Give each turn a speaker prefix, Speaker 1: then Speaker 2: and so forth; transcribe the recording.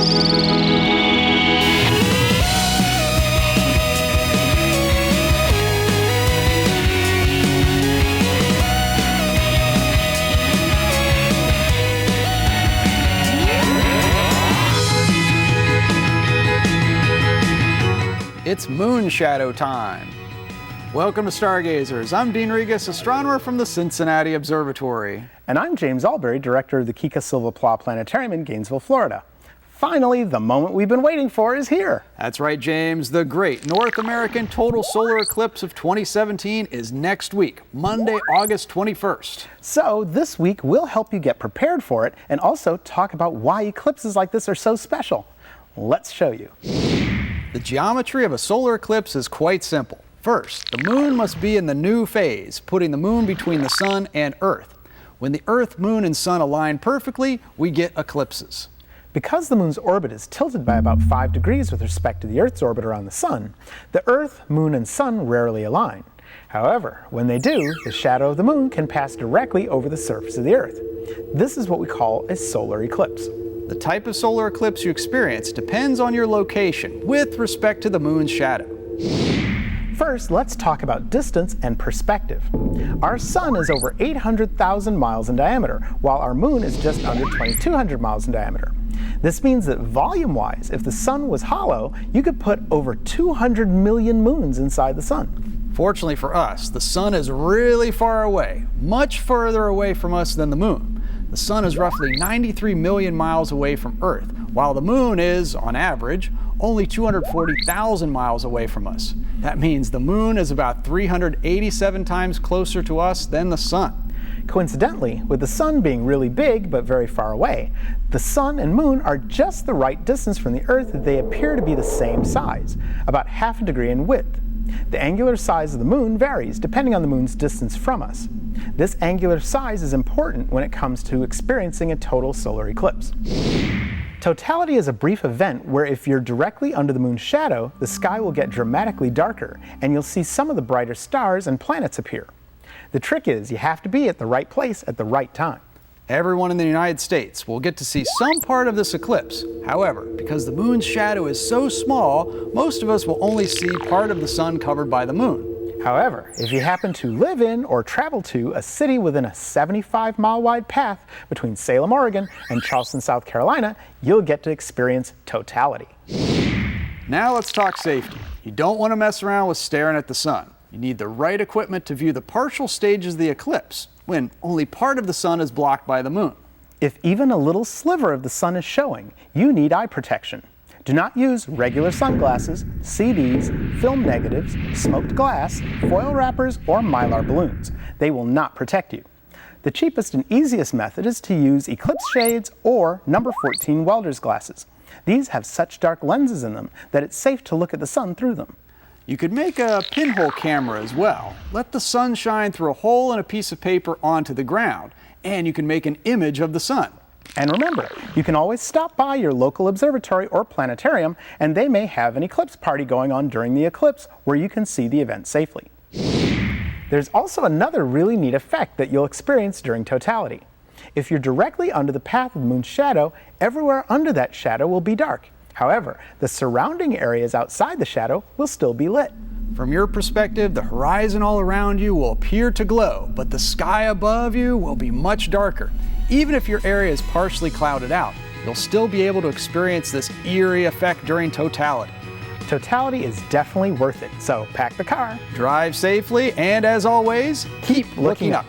Speaker 1: It's moon shadow time. Welcome to Stargazers. I'm Dean Regas, astronomer from the Cincinnati Observatory.
Speaker 2: And I'm James Albury, director of the Kika Silva Pla Planetarium in Gainesville, Florida. Finally, the moment we've been waiting for is here.
Speaker 1: That's right, James. The great North American total solar eclipse of 2017 is next week, Monday, August 21st.
Speaker 2: So this week, we'll help you get prepared for it and also talk about why eclipses like this are so special. Let's show you.
Speaker 1: The geometry of a solar eclipse is quite simple. First, the moon must be in the new phase, putting the moon between the sun and Earth. When the Earth, moon, and sun align perfectly, we get eclipses.
Speaker 2: Because the moon's orbit is tilted by about 5 degrees with respect to the Earth's orbit around the sun, the Earth, moon, and sun rarely align. However, when they do, the shadow of the moon can pass directly over the surface of the Earth. This is what we call a solar eclipse.
Speaker 1: The type of solar eclipse you experience depends on your location with respect to the moon's shadow.
Speaker 2: First, let's talk about distance and perspective. Our sun is over 800,000 miles in diameter, while our moon is just under 2,200 miles in diameter. This means that volume-wise, if the sun was hollow, you could put over 200 million moons inside the sun.
Speaker 1: Fortunately for us, the sun is really far away, much further away from us than the moon. The sun is roughly 93 million miles away from Earth, while the moon is, on average, only 240,000 miles away from us. That means the moon is about 387 times closer to us than the sun.
Speaker 2: Coincidentally, with the sun being really big but very far away, the sun and moon are just the right distance from the Earth that they appear to be the same size, about half a degree in width. The angular size of the moon varies depending on the moon's distance from us. This angular size is important when it comes to experiencing a total solar eclipse. Totality is a brief event where if you're directly under the moon's shadow, the sky will get dramatically darker and you'll see some of the brighter stars and planets appear. The trick is you have to be at the right place at the right time.
Speaker 1: Everyone in the United States will get to see some part of this eclipse. However, because the moon's shadow is so small, most of us will only see part of the sun covered by the moon.
Speaker 2: However, if you happen to live in or travel to a city within a 75-mile wide path between Salem, Oregon and Charleston, South Carolina, you'll get to experience totality.
Speaker 1: Now let's talk safety. You don't want to mess around with staring at the sun. You need the right equipment to view the partial stages of the eclipse, when only part of the sun is blocked by the moon.
Speaker 2: If even a little sliver of the sun is showing, you need eye protection. Do not use regular sunglasses, CDs, film negatives, smoked glass, foil wrappers, or Mylar balloons. They will not protect you. The cheapest and easiest method is to use eclipse shades or number 14 welder's glasses. These have such dark lenses in them that it's safe to look at the sun through them.
Speaker 1: You could make a pinhole camera as well. Let the sun shine through a hole in a piece of paper onto the ground, and you can make an image of the sun.
Speaker 2: And remember, you can always stop by your local observatory or planetarium, and they may have an eclipse party going on during the eclipse where you can see the event safely. There's also another really neat effect that you'll experience during totality. If you're directly under the path of the moon's shadow, everywhere under that shadow will be dark. However, the surrounding areas outside the shadow will still be lit.
Speaker 1: From your perspective, the horizon all around you will appear to glow, but the sky above you will be much darker. Even if your area is partially clouded out, you'll still be able to experience this eerie effect during totality.
Speaker 2: Totality is definitely worth it, so pack the car,
Speaker 1: drive safely, and as always, keep looking up.